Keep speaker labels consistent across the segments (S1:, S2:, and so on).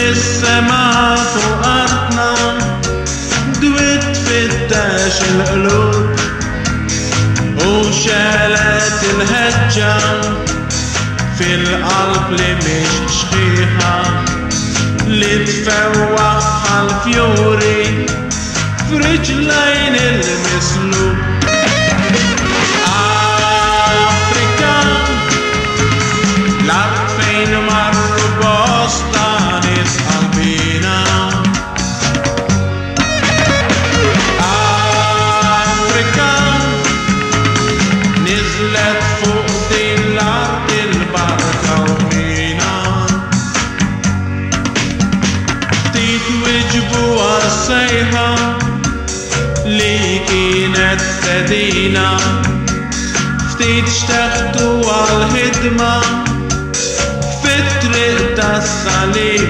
S1: السما فوق أرضنا دوت فتاش القلوب وشالت الهجة في القلب اللي مش شخيحة اللي تفوحها الفيوري في رجلين المسلوب. أفريكا الأرض فين مر بوسطة نسأل بينا. أفريكا نزلت فوق دي الأرض البركة ومينا فتيت وجبوا الصيحة اللي كانت تدينا فتيت اشتقتوا عالهدمة في طريقة الصليب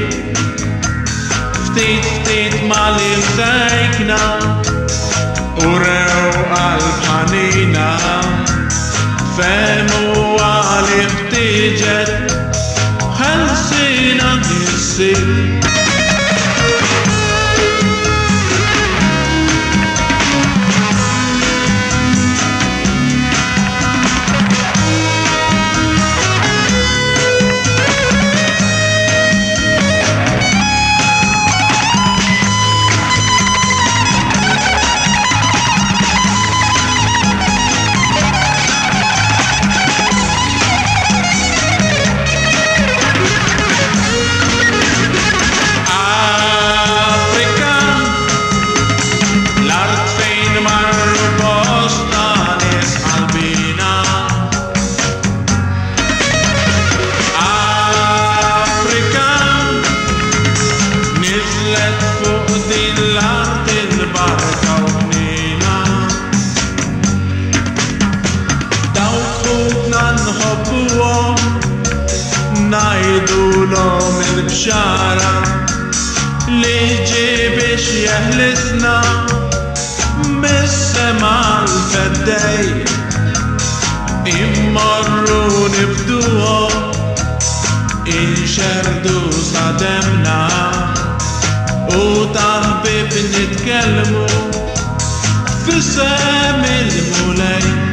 S1: فتيت مالي مساكنة وراو قلب حنينة فهموا علي احتجت خلصينا من السجن. نايدو لهم البشارة اللي جيبش يهلسنا من السما الفداي يمروا نفدوها ينشردوا صدمنا وطهبب نتكلموا في سام المولاي.